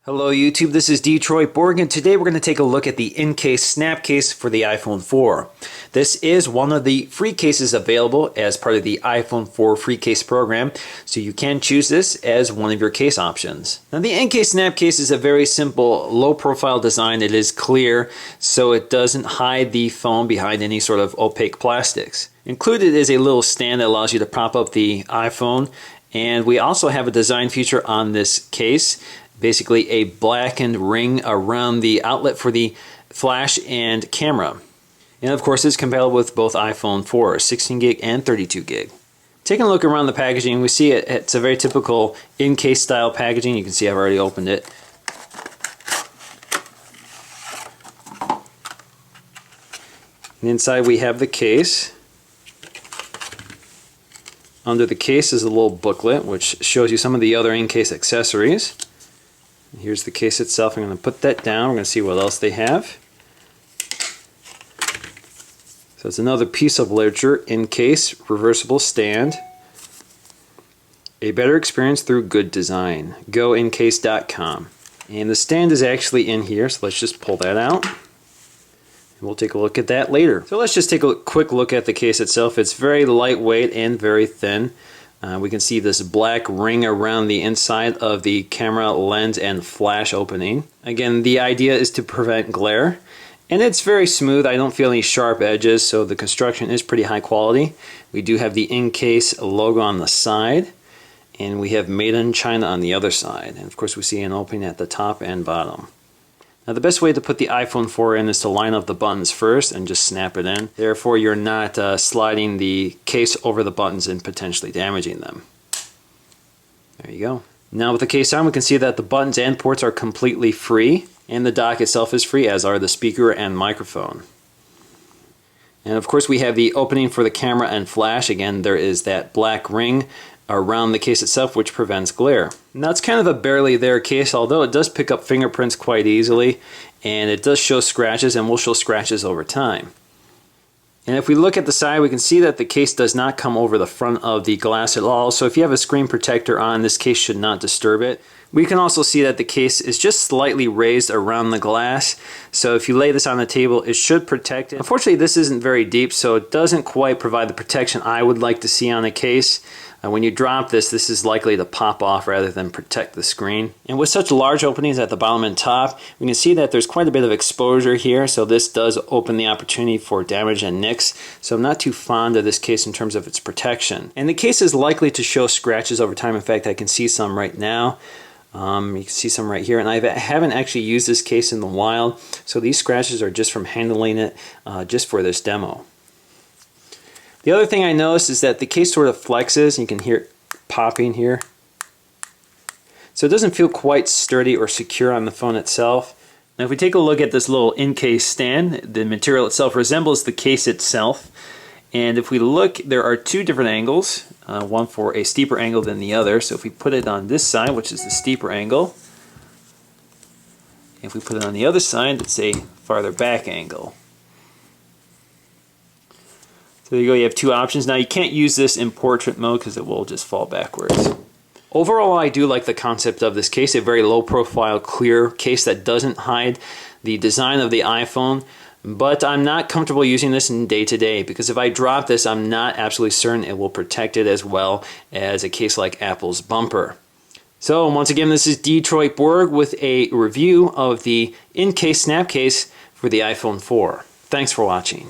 Hello YouTube, this is Detroit Borg, and today we're going to take a look at the Incase Snap Case for the iPhone 4. This is one of the free cases available as part of the iPhone 4 free case program, so you can choose this as one of your case options. Now the Incase Snap Case is a very simple, low-profile design. It is clear, so it doesn't hide the phone behind any sort of opaque plastics. Included is a little stand that allows you to prop up the iPhone, and we also have a design feature on this case. Basically a blackened ring around the outlet for the flash and camera. And of course it's compatible with both iPhone 4, 16 gig and 32 gig. Taking a look around the packaging, we see it's a very typical in-case style packaging. You can see I've already opened it. And inside we have the case. Under the case is a little booklet which shows you some of the other in-case accessories. Here's the case itself. I'm going to put that down. We're going to see what else they have. So it's another piece of literature, Incase Reversible Stand. A better experience through good design. GoIncase.com. And the stand is actually in here, so let's just pull that out. And we'll take a look at that later. So let's just take a quick look at the case itself. It's very lightweight and very thin. We can see this black ring around the inside of the camera lens and flash opening. Again, the idea is to prevent glare, and it's very smooth. I don't feel any sharp edges, so the construction is pretty high quality. We do have the Incase logo on the side, and we have Made in China on the other side. And of course we see an opening at the top and bottom. Now the best way to put the iPhone 4 in is to line up the buttons first and just snap it in. Therefore you're not sliding the case over the buttons and potentially damaging them. There you go. Now with the case on, we can see that the buttons and ports are completely free, and the dock itself is free, as are the speaker and microphone. And of course we have the opening for the camera and flash. Again, there is that black ring around the case itself which prevents glare. Now it's kind of a barely there case, although it does pick up fingerprints quite easily, and it does show scratches and will show scratches over time. And if we look at the side, we can see that the case does not come over the front of the glass at all, so if you have a screen protector on, this case should not disturb it. We can also see that the case is just slightly raised around the glass, so if you lay this on the table, it should protect it. Unfortunately, this isn't very deep, so it doesn't quite provide the protection I would like to see on a case. When you drop this, this is likely to pop off rather than protect the screen. And with such large openings at the bottom and top, we can see that there's quite a bit of exposure here, so this does open the opportunity for damage and nicks. So I'm not too fond of this case in terms of its protection. And the case is likely to show scratches over time. In fact, I can see some right now. You can see some right here, and I haven't actually used this case in the wild, so these scratches are just from handling it just for this demo. The other thing I noticed is that the case sort of flexes, and you can hear it popping here. So it doesn't feel quite sturdy or secure on the phone itself. Now if we take a look at this little Incase stand, the material itself resembles the case itself. And if we look, there are two different angles, one for a steeper angle than the other. So if we put it on this side, which is the steeper angle, if we put it on the other side, it's a farther back angle. So there you go, you have two options. Now you can't use this in portrait mode because it will just fall backwards. Overall, I do like the concept of this case, a very low profile, clear case that doesn't hide the design of the iPhone, but I'm not comfortable using this in day-to-day because if I drop this, I'm not absolutely certain it will protect it as well as a case like Apple's bumper. So once again, this is Detroit Borg with a review of the Incase Snap Case for the iPhone 4. Thanks for watching.